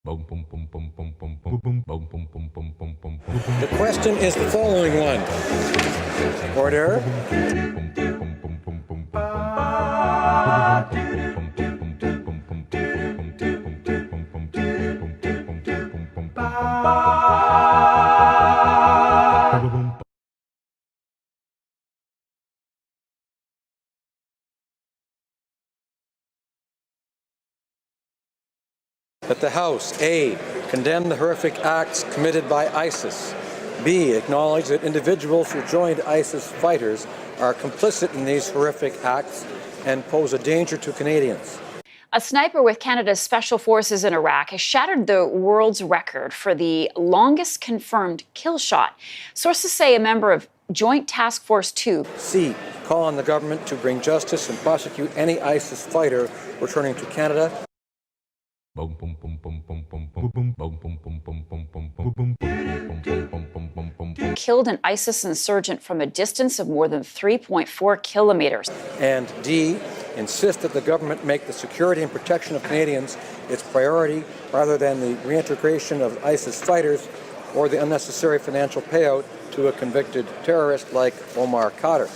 The question is the following one. Order. That the House, A, condemn the horrific acts committed by ISIS. B, acknowledge that individuals who joined ISIS fighters are complicit in these horrific acts and pose a danger to Canadians. A sniper with Canada's Special Forces in Iraq has shattered the world's record for the longest confirmed kill shot. Sources say a member of Joint Task Force 2. C, call on the government to bring justice and prosecute any ISIS fighter returning to Canada. Killed an ISIS insurgent from a distance of more than 3.4 kilometers. And D, insist that the government make the security and protection of Canadians its priority rather than the reintegration of ISIS fighters or the unnecessary financial payout to a convicted terrorist like Omar Khadr.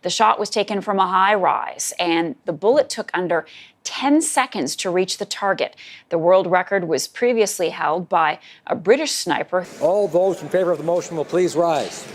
The shot was taken from a high rise, and the bullet took under 10 seconds to reach the target. The world record was previously held by a British sniper. All those in favor of the motion will please rise.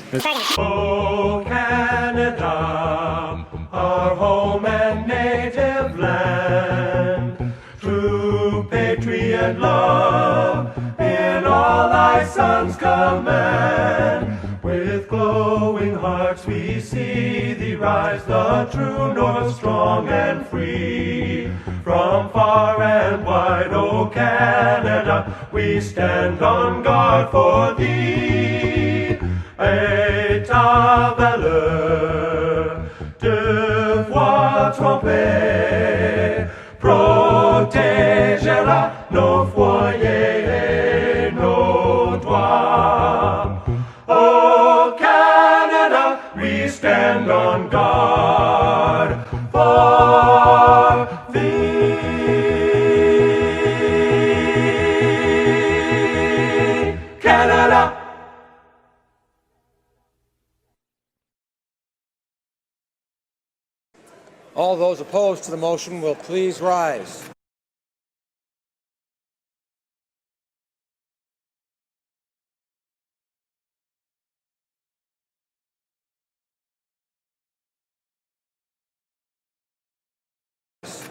Oh, Canada, our home and native land, true patriot love in all thy sons command. With glowing hearts we see thee rise, the true north strong and free. From far and wide, O Canada, we stand on guard for thee. Et ta valeur, devoir tromper, protégera nos foyers et nos droits. O Canada, we stand on guard for thee. Canada. All those opposed to the motion will please rise.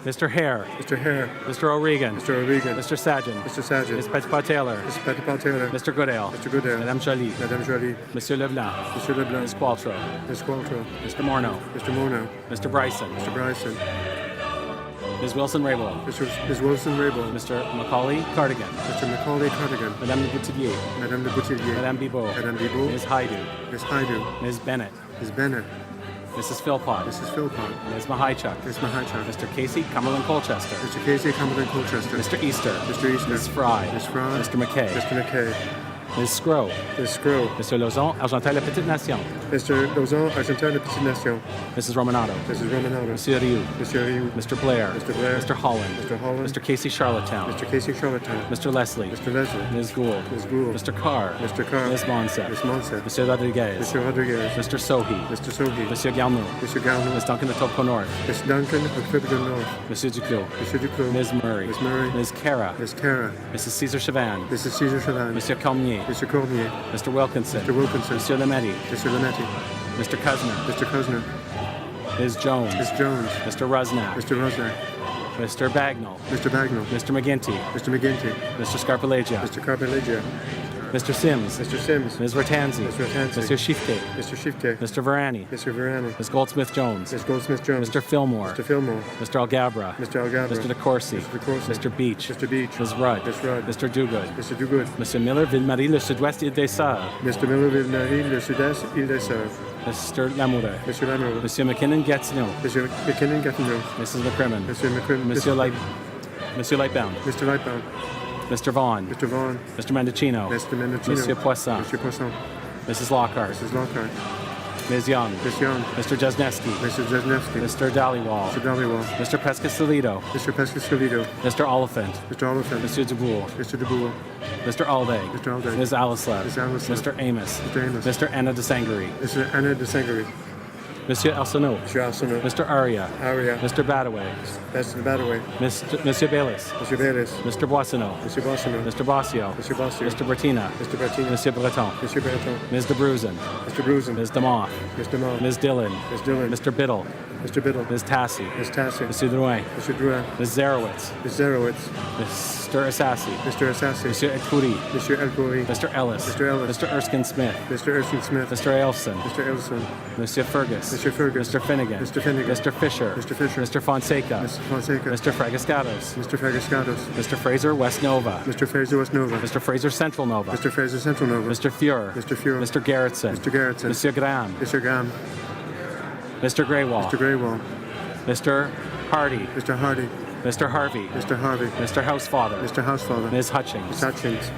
Mr. Hare. Mr. Hare. Mr. O'Regan. Mr. O'Regan. Mr. Sajan. Mr. Sajan. Ms. Petitpas-Taylor. Mr. Petitpas-Taylor. Mr. Goodale. Mr. Goodale. Madame Jolie. Madame Jolie. Monsieur Leblanc. Monsieur Leblanc. Ms. Qualtrough. Ms. Qualtrough. Mr. Morneau. Mr. Morneau. Mr. Bryson. Mr. Bryson. Ms. Wilson-Raybould. Ms. Wilson-Raybould. Mr. Macaulay Cardigan. Mr. Macaulay Cardigan. Madame Le Boutillier. Madame Le Boutillier. Madame Bibeau. Madame Bibeau. Ms. Haidu. Ms. Haidu. Ms. Bennett. Ms. Bennett. Mrs. Philpott. Mrs. Philpott. Ms. Mahichuk. Ms. Mahichuk. Mr. Casey Cumberland Colchester. Mr. Casey Cumberland Colchester. Mr. Easter. Mr. Easter. Ms. Fry. Ms. Fry. Mr. McKay. Mr. McKay. Ms. Scrow. Ms. Scrow. Mr. Lauzon, Argentin La Petite Nation. Mr. Lauzon, Argentin La Petite Nation. Mrs. Romanato. Mrs. Romanato. Monsieur Rioux. Monsieur Rioux. Mr. Blair. Mr. Blair. Mr. Holland. Mr. Holland. Mr. Casey Charlottetown. Mr. Casey Charlottetown. Mr. Leslie. Mr. Leslie. Ms. Gould. Ms. Gould. Mr. Carr. Mr. Carr. Ms. Monsef. Ms. Monsef. Monsieur Rodriguez. Mr. Rodriguez. Mr. Sohi. Mr. Sohi. Monsieur Garneau. Mr. Garneau. Ms. Duncan de Tocco North. Ms. Duncan of Quebec North. Monsieur Duclos. Monsieur Duclos. Ms. Murray. Ms. Murray. Ms. Cara. Ms. Cara. Mrs. Caesar Chavan. Mrs. Caesar Chavan. Monsieur Cormier. Mr. Cormier. Mr. Wilkinson. Mr. Wilkinson. Monsieur Lemetti. Mr. Lemetti. Mr. Kuzner. Mr. Kuzner. Ms. Jones. Ms. Jones. Mr. Rusnak. Mr. Rosner. Mr. Bagnall. Mr. Bagnall. Mr. McGinty. Mr. McGinty. Mr. Scarpalegia. Mr. Carpelegia. Mr. Sims. Mr. Sims. Ms. Vertanzi. Mr. Vertanzi. Mr. Shifke. Mr. Shifte. Mr. Verani. Mr. Verani. Ms. Goldsmith-Jones. Ms. Goldsmith-Jones. Mr. Fillmore. Mr. Fillmore. Mr. Algabra. Mr. Algabra. Mr. DeCourcy. Mr. DeCourcy. Mr. Beach. Mr. Beach. Ms. Rudd. Ms. Rudd. Mr. Duguid. Mr. Duguid. Monsieur Miller, Ville-Marie, le Sud-Ouest, Île-des-Sœurs. Mr. Miller, Ville-Marie, le Sud-Est, Île-des-Sœurs. Mr. Lamoureux. Monsieur Lamoureux. Monsieur McKinnon, Gatineau. Monsieur McKinnon, Gatineau. Mrs. McCrimmon. Monsieur McCrimmon. Monsieur Monsieur Lightbound. Mr. Lightbound. Mr. Vaughn. Mr. Vaughn. Mr. Mendocino. Mr. Mendocino. Monsieur Poisson. Monsieur Poisson. Mrs. Lockhart. Mrs. Lockhart. Ms. Young. Miss Young. Mr. Jesneski. Mr. Jesnevsky. Mr. Dhaliwal. Mr. Dhaliwal. Mr. Pescasolido. Mr. Pescasolido. Mr. Oliphant. Mr. Oliphant. Monsieur Dubourg. Mr. Dubourg. Mr. Aldag. Mr. Aldag. Ms. Alislev. Ms. Alislev. Mr. Amos. Mr. Amos. Mr. Anna de Sangari. Mr. Anna de Sangari. Monsieur Arsenault. Mr. Arsenault. Mr. Aria. Aria. Mr. Badaway. Mr. Badaway. Monsieur Baylis. Mr. Baylis. Mr. Boissonneau. Mr. Bossino. Mr. Bossio. Mr. Bossio. Mr. Bertina. Mr. Bertina. Monsieur Breton. Mr. Breton. Ms. de Bruzen. Mr. Bruzen. Ms. DeMoff. Mr. Mott. Ms. Dillon. Ms. Dillon. Mr. Biddle. Mr. Biddle. Ms. Tassi. Ms. Tassi. Monsieur Drouin. Mr. Drouin. Ms. Zarowitz. Ms. Zarowitz. Mr. Assassi. Mr. Assassi. Monsieur Ekuri. Mr. Elgori. Mr. Ellis. Mr. Ellis. Mr. Erskine Smith. Mr. Erskine Smith. Mr. Ailson. Mr. Elson. Monsieur Fergus. Mr. Fergus. Mr. Finnegan. Mr. Finnegan. Mr. Fisher. Mr. Fisher. Mr. Fonseca. Mr. Fonseca. Mr. Fragascatos. Mr. Fragascatos. Mr. Fraser West Nova. Mr. Fraser West Nova. Mr. Fraser Central Nova. Mr. Fraser Central Nova. Mr. Fuhrer. Mr. Fuhrer. Mr. Gerritsen. Mr. Gerritsen. Monsieur Graham. Mr. Graham. Mr. Greywall. Mr. Greywall. Mr. Hardy. Mr. Hardy. Mr. Harvey. Mr. Harvey. Mr. Housefather. Mr. Housefather. Ms. Hutchings. Ms. Hutchins.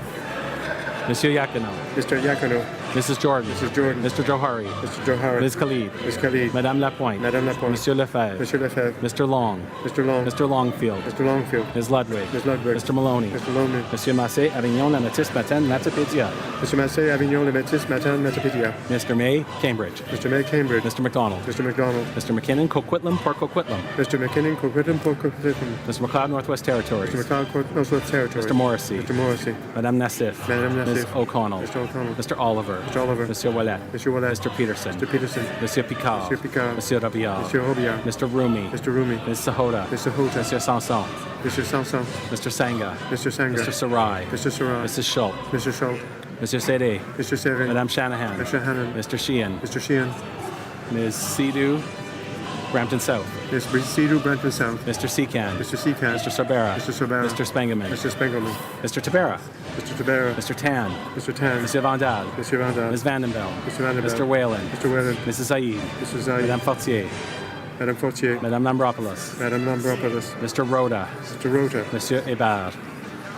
Monsieur Yakino. Mr. Yacono. Mrs. Jordan. Mrs. Jordan. Mr. Johari. Mr. Johara. Ms. Khalid. Ms. Khalid. Madame Lapointe. Madame Lapointe. Monsieur Lefebvre. Monsieur Lefebvre. Mr. Long. Mr. Long. Mr. Longfield. Mr. Longfield. Ms. Ludwig. Ms. Ludwig. Mr. Maloney. Mr. Lonely. Monsieur Massé, Avignon, La Matisse, Matin, Matapédia. Mr. Massé, Avignon, Le Métis, Matin, Matapedia. Mr. May, Cambridge. Mr. May, Cambridge. Mr. McDonald. Mr. McDonald. Mr. McKinnon, Coquitlam, Port Coquitlam. Mr. McKinnon, Coquitlam, Port Coquitlam. Mr. McLeod, Northwest Territories. Mr. McLeod, Northwest Territory. Mr. Morrissey. Mr. Morrissey. Madame Nassif. Madame Nassif. Ms. O'Connell. Mr. O'Connell. Mr. Oliver. Mr. Oliver. Monsieur Wallet. Mr. Wallet. Mr. Peterson. Mr. Peterson. Monsieur Picard. Monsieur Picard. Monsieur Rabial. Monsieur Robillard. Mr. Rumi. Mr. Rumi. Ms. Sahota. Mr. Hota. Monsieur Sanson. Mr. Sanson. Mr. Sanga. Mr. Sanga. Mr. Sarai. Mr. Sarai. Mrs. Schultz. Mr. Schultz. Monsieur Sede. Mr. Severin. Madame Shanahan. Mr. Hannon. Mr. Sheehan. Mr. Sheehan. Ms. Sidhu. Brampton South. Ms. Sidhu, Brentford South. Mr. Secan. Mr. Seacast. Mr. Sorbera. Mr. Sorbera. Mr. Spengeman. Mr. Spengelman. Mr. Tabera. Mr. Tabera. Mr. Tan. Mr. Tan. Monsieur Vandal. Mr. Vandal. Ms. Vandenbel. Mr. Vandenberg. Mr. Whalen. Mr. Whalen. Mrs. Said. Mrs. Zaid. Madame Fortier. Madame Fortier. Madame Lambropoulos. Madame Lambropoulos. Mr. Rhoda. Mr. Rota. Monsieur Hébert.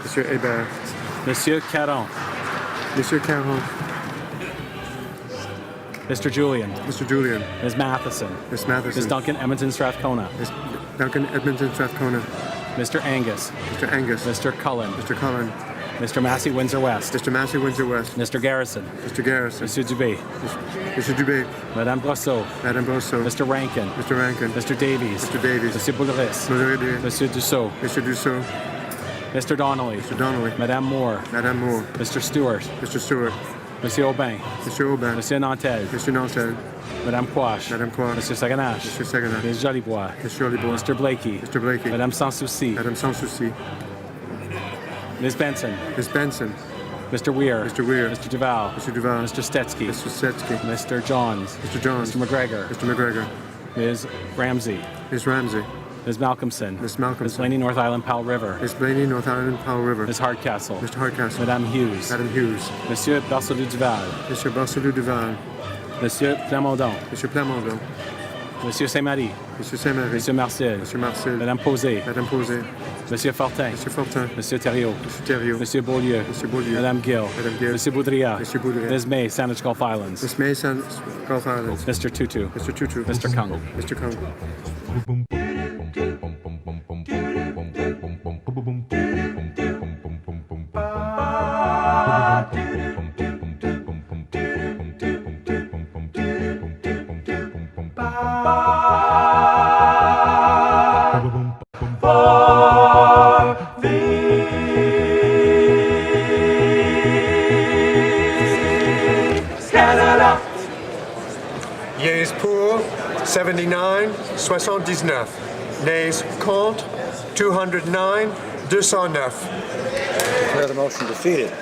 Monsieur Hébert. Monsieur Caron. Monsieur Caron. Mr. Julian. Mr. Julian. Ms. Matheson. Miss Matheson. Ms. Duncan Edmonton Strathcona. Miss Duncan Edmonton Strathcona. Mr. Angus. Mr. Angus. Mr. Cullen. Mr. Cullen. Mr. Massey Windsor West. Mr. Massey Windsor West. Mr. Garrison. Mr. Garrison. Monsieur Dubé. Mr. Dubé. Madame Brosseau. Madame Brosso. Mr. Rankin. Mr. Rankin. Mr. Davies. Mr. Davies. Monsieur Boulris. Mr. Ribier. Monsieur Dussault. Mr. Dussault. Mr. Donnelly. Mr. Donnelly. Madame Moore. Madame Moore. Mr. Stewart. Mr. Stewart. Monsieur Aubin. Mr. Aubin. Monsieur Nantel. Mr. Nantel. Madame Quash. Madame Quash. Monsieur Saganache. Mr. Sagana. Ms. Jolibois. Mr. Jolibois. Mr. Blakey. Mr. Blakey. Madame Sans Souci. Madame Sans Souci. Ms. Benson. Miss Benson. Mr. Weir. Mr. Weir. Mr. Duval. Mr. Duval. Mr. Stetsky. Mr. Setsky. Mr. Johns. Mr. Johns. Mr. McGregor. Mr. McGregor. Ms. Ramsey. Miss Ramsey. Ms. Malcolmson. Miss Malcolmson. Ms. Blaney, North Island, Powell River. Miss Blaney, North Island, Powell River. Ms. Hardcastle. Mr. Hardcastle. Madame Hughes. Madame Hughes. Monsieur Barcelou Duval. Mr. Barcelou Duval. Monsieur Plamondon. Mr. Plamondon. Monsieur Saint-Marie. Mr. Saint-Marie. Monsieur Marcel. Mr. Marcel. Madame Posé. Madame Posé. Monsieur Fortin. Mr. Fortin. Monsieur Thériault. Mr. Thériault. Monsieur Beaulieu. Mr. Beaulieu. Madame Gill. Madame Gill. Monsieur Boudria. Monsieur Boudria. Ms. May, Sandwich Gulf Islands. Miss Mason, Gulf Islands. Mr. Tutu. Mr. Tutu. Mr. Kung. Mr. Kung. Canada. Yeas pour 79, 79. Nays contre 209, 209. Declare the motion defeated.